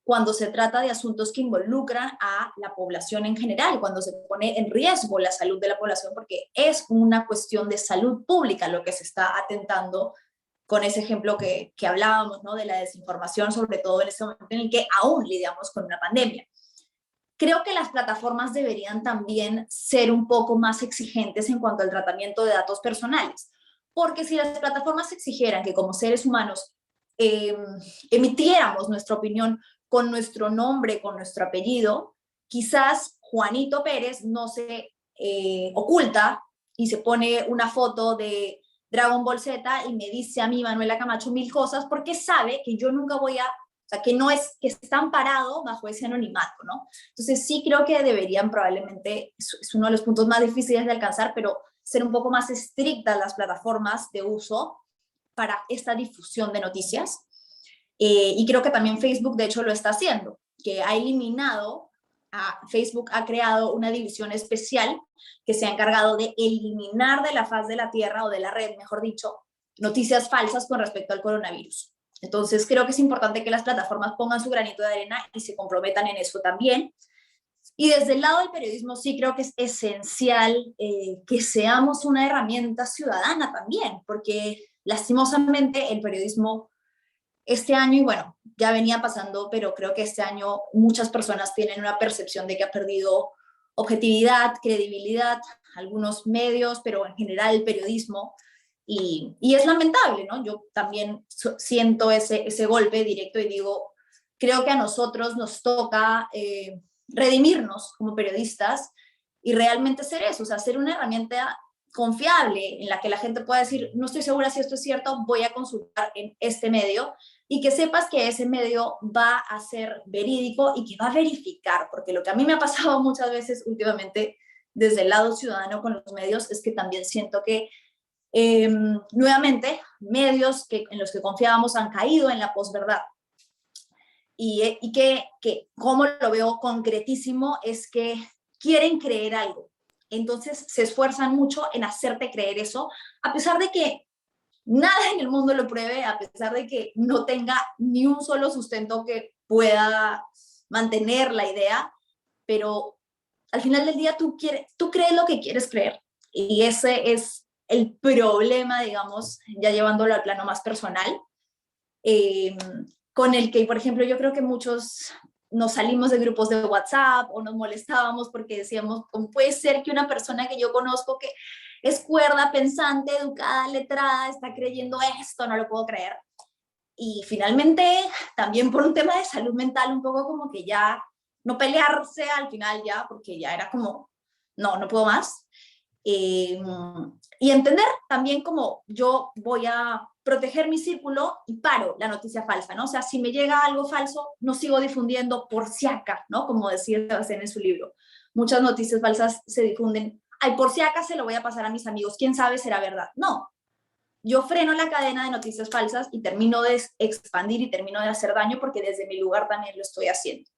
cuando se trata de asuntos que involucran a la población en general, cuando se pone en riesgo la salud de la población, porque es una cuestión de salud pública lo que se está atentando con ese ejemplo que hablábamos, ¿no? De la desinformación, sobre todo en este momento en el que aún lidiamos con una pandemia. Creo que las plataformas deberían también ser un poco más exigentes en cuanto al tratamiento de datos personales, porque si las plataformas exigieran que como seres humanos emitiéramos nuestra opinión con nuestro nombre, con nuestro apellido, quizás Juanito Pérez no se oculta y se pone una foto de Dragon Ball Z y me dice a mí, Manuela Camacho, 1000 cosas, porque sabe que yo nunca voy a, o sea, que no es, que está amparado bajo ese anonimato, ¿no? Entonces sí creo que deberían probablemente, es uno de los puntos más difíciles de alcanzar, pero ser un poco más estrictas las plataformas de uso para esta difusión de noticias. Y creo que también Facebook, de hecho, lo está haciendo, que ha eliminado, Facebook ha creado una división especial que se ha encargado de eliminar de la faz de la tierra, o de la red, mejor dicho, noticias falsas con respecto al coronavirus. Entonces, creo que es importante que las plataformas pongan su granito de arena y se comprometan en eso también. Y desde el lado del periodismo sí creo que es esencial que seamos una herramienta ciudadana también, porque lastimosamente el periodismo este año, y bueno, ya venía pasando, pero creo que este año muchas personas tienen una percepción de que ha perdido objetividad, credibilidad, algunos medios, pero en general el periodismo, y es lamentable, ¿no? Yo también siento ese golpe directo y digo, creo que a nosotros nos toca redimirnos como periodistas y realmente ser eso, o sea, ser una herramienta confiable en la que la gente pueda decir, no estoy segura si esto es cierto, voy a consultar en este medio, y que sepas que ese medio va a ser verídico y que va a verificar, porque lo que a mí me ha pasado muchas veces últimamente desde el lado ciudadano con los medios es que también siento que nuevamente medios en los que confiábamos han caído en la posverdad. Y que como lo veo concretísimo es que quieren creer algo. Entonces se esfuerzan mucho en hacerte creer eso, a pesar de que nada en el mundo lo pruebe, a pesar de que no tenga ni un solo sustento que pueda mantener la idea, pero al final del día tú crees lo que quieres creer. Y ese es el problema, digamos, ya llevándolo al plano más personal, eh, con el que, por ejemplo, yo creo que muchos nos salimos de grupos de WhatsApp o nos molestábamos porque decíamos, ¿cómo puede ser que una persona que yo conozco que es cuerda, pensante, educada, letrada, está creyendo esto? No lo puedo creer. Y finalmente, también por un tema de salud mental, un poco como que ya no pelearse al final ya, porque ya era como, no puedo más. Y entender también como yo voy a proteger mi círculo y paro la noticia falsa, ¿no? O sea, si me llega algo falso, no sigo difundiendo por si acaso, ¿no? Como decía Sebastián en su libro. Muchas noticias falsas se difunden, ay, por si acaso se lo voy a pasar a mis amigos, quién sabe, será verdad. No, yo freno la cadena de noticias falsas y termino de expandir y termino de hacer daño porque desde mi lugar también lo estoy haciendo.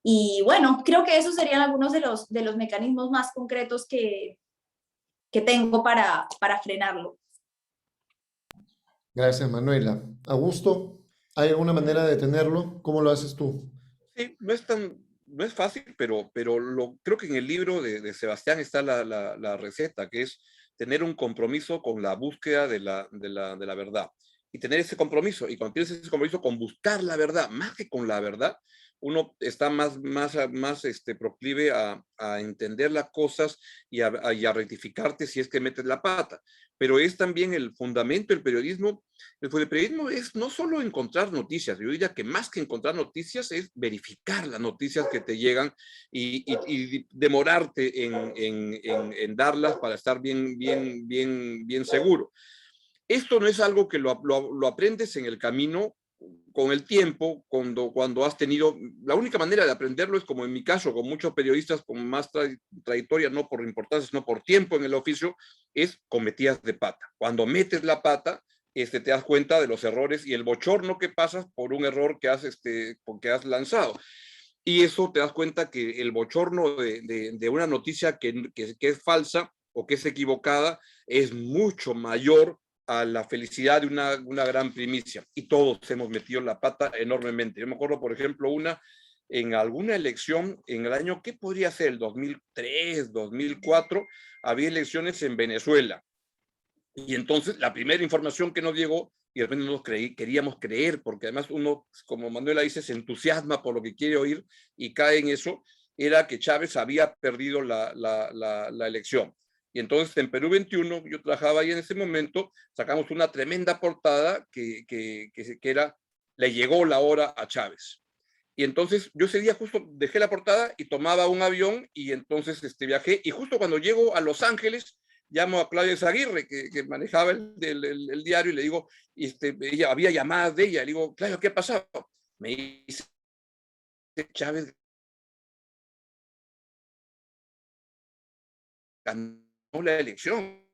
Y bueno, creo que esos serían algunos de los mecanismos más concretos que tengo para frenarlo. Gracias, Manuela. Augusto, ¿hay alguna manera de detenerlo? ¿Cómo lo haces tú? Sí, no es fácil, pero creo que en el libro de Sebastián está la receta, que es tener un compromiso con la búsqueda de la verdad. Y tener ese compromiso, y cuando tienes ese compromiso con buscar la verdad, más que con la verdad, uno está más proclive a entender las cosas y a rectificarte si es que metes la pata. Pero es también el fundamento del periodismo. El periodismo es no solo encontrar noticias, yo diría que más que encontrar noticias es verificar las noticias que te llegan y demorarte en darlas para estar bien seguro. Esto no es algo que lo aprendes en el camino con el tiempo, cuando has tenido, la única manera de aprenderlo es como en mi caso, con muchos periodistas con más trayectoria, no por importancia, sino por tiempo en el oficio, es con metidas de pata. Cuando metes la pata, te das cuenta de los errores y el bochorno que pasas por un error que has lanzado. Y eso te das cuenta que el bochorno de una noticia que es falsa o que es equivocada es mucho mayor a la felicidad de una gran primicia. Y todos hemos metido la pata enormemente. Yo me acuerdo, por ejemplo, en alguna elección en el año, ¿qué podría ser? El 2003, 2004, había elecciones en Venezuela. Y entonces la primera información que nos llegó, y de repente nos queríamos creer, porque además uno, como Manuela dice, se entusiasma por lo que quiere oír y cae en eso, era que Chávez había perdido la elección. Y entonces en Perú 21, yo trabajaba ahí en ese momento, sacamos una tremenda portada que era "Le llegó la hora a Chávez". Y entonces yo ese día justo dejé la portada y tomaba un avión y entonces viajé. Y justo cuando llego a Los Ángeles, llamo a Claudia Zaguirre, que manejaba el diario, y le digo, ella había llamadas de ella, le digo, Claudia, ¿qué ha pasado? Me dice, Chávez ganó la elección.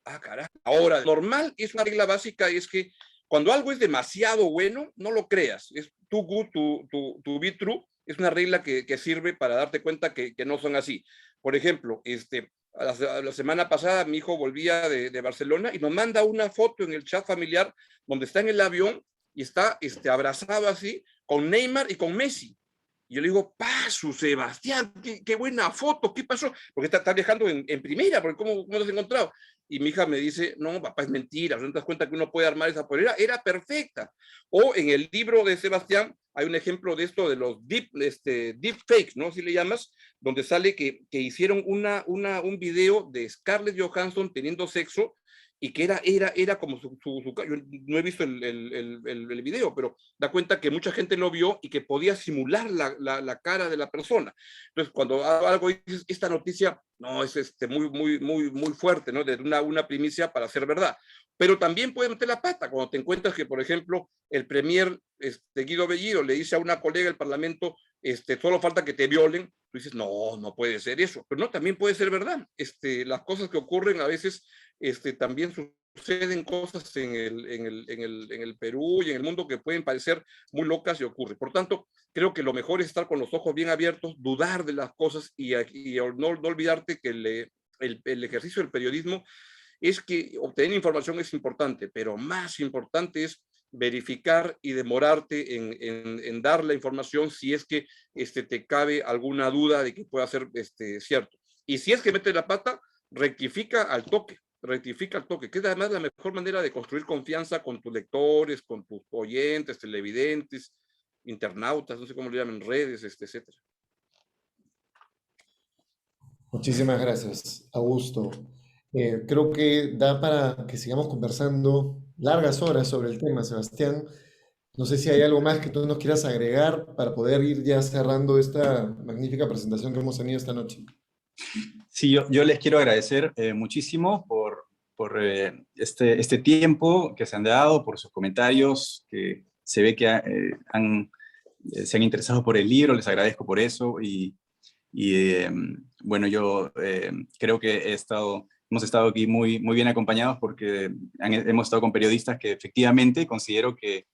Ah, carajo. Ahora, normal es una regla básica, es que cuando algo es demasiado bueno, no lo creas. Es too good to be true. Es una regla que sirve para darte cuenta que no son así. Por ejemplo, la semana pasada mi hijo volvía de Barcelona y nos manda una foto en el chat familiar donde está en el avión y está abrazado así con Neymar y con Messi. Y yo le digo, Paso, Sebastián, qué buena foto, ¿qué pasó? Porque está viajando en primera, porque ¿cómo lo has encontrado? Y mi hija me dice, no, papá, es mentira, no te das cuenta que uno puede armar esa polera, era perfecta. O en el libro de Sebastián hay un ejemplo de esto de los deep fakes, ¿no? Si le llamas, donde sale que hicieron un video de Scarlett Johansson teniendo sexo y que era como yo no he visto el video, pero da cuenta que mucha gente lo vio y que podía simular la cara de la persona. Entonces, cuando algo dices, esta noticia, no, es muy fuerte, ¿no? De una primicia para ser verdad. Pero también puede meter la pata cuando te encuentras que, por ejemplo, el premier Guido Bellido le dice a una colega del Parlamento, solo falta que te violen. Tú dices, no puede ser eso. Pero no, también puede ser verdad. Las cosas que ocurren a veces también suceden cosas en el Perú y en el mundo que pueden parecer muy locas y ocurren. Por tanto, creo que lo mejor es estar con los ojos bien abiertos, dudar de las cosas y no olvidarte que el ejercicio del periodismo es que obtener información es importante, pero más importante es verificar y demorarte en dar la información si es que te cabe alguna duda de que pueda ser cierto. Y si es que mete la pata, rectifica al toque, que es además la mejor manera de construir confianza con tus lectores, con tus oyentes, televidentes, internautas, no sé cómo le llaman, redes, etcétera. Muchísimas gracias, Augusto. Creo que da para que sigamos conversando largas horas sobre el tema, Sebastián. No sé si hay algo más que tú nos quieras agregar para poder ir ya cerrando esta magnífica presentación que hemos tenido esta noche. Sí, yo les quiero agradecer muchísimo por este tiempo que se han dado, por sus comentarios, que se ve que se han interesado por el libro, les agradezco por eso, y bueno, yo creo que hemos estado aquí muy bien acompañados porque hemos estado con periodistas que efectivamente considero que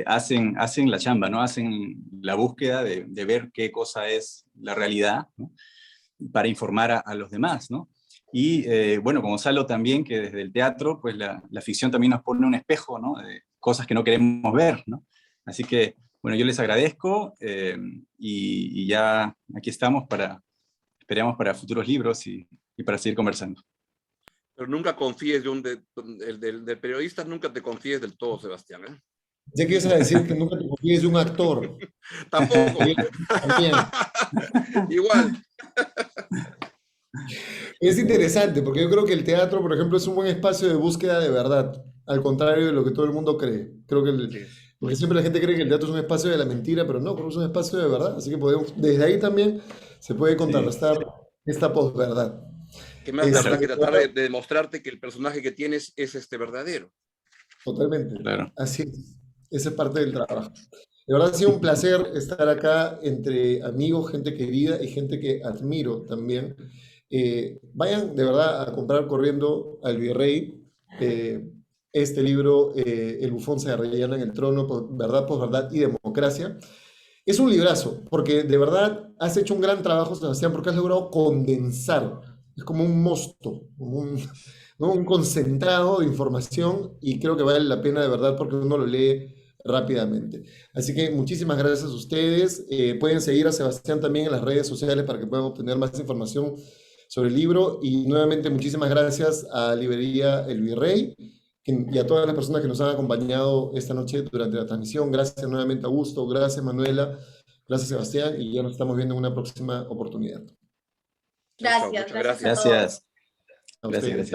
hacen la chamba, ¿no? Hacen la búsqueda de ver qué cosa es la realidad, ¿no? Para informar a los demás, ¿no? Y bueno, con Gonzalo también, que desde el teatro, pues la ficción también nos pone un espejo, ¿no? De cosas que no queremos ver, ¿no? Así que, bueno, yo les agradezco y ya aquí estamos esperamos para futuros libros y para seguir conversando. Pero nunca confíes del periodista, nunca te confíes del todo, Sebastián, ¿eh? Ya que ibas a decir que nunca te confíes de un actor. Tampoco. También. Igual. Es interesante, porque yo creo que el teatro, por ejemplo, es un buen espacio de búsqueda de verdad, al contrario de lo que todo el mundo cree. Creo que porque siempre la gente cree que el teatro es un espacio de la mentira, pero no, creo que es un espacio de verdad. Así que desde ahí también se puede contrarrestar esta posverdad. ¿Qué más dará que tratar de demostrarte que el personaje que tienes es verdadero? Totalmente. Claro. Así es. Esa es parte del trabajo. De verdad ha sido un placer estar acá entre amigos, gente querida y gente que admiro también. Vayan de verdad a comprar corriendo al Virrey este libro, El bufón se arrellana en el trono, verdad, posverdad y democracia. Es un librazo, porque de verdad has hecho un gran trabajo, Sebastián, porque has logrado condensar. Es como un mosto, como ¿no? Un concentrado de información y creo que vale la pena de verdad porque uno lo lee rápidamente. Así que muchísimas gracias a ustedes. Pueden seguir a Sebastián también en las redes sociales para que puedan obtener más información sobre el libro. Y nuevamente muchísimas gracias a Librería El Virrey y a todas las personas que nos han acompañado esta noche durante la transmisión. Gracias nuevamente a Augusto, gracias Manuela, gracias Sebastián y ya nos estamos viendo en una próxima oportunidad. Gracias. Muchas gracias. A todos. Gracias. A ustedes. Gracias.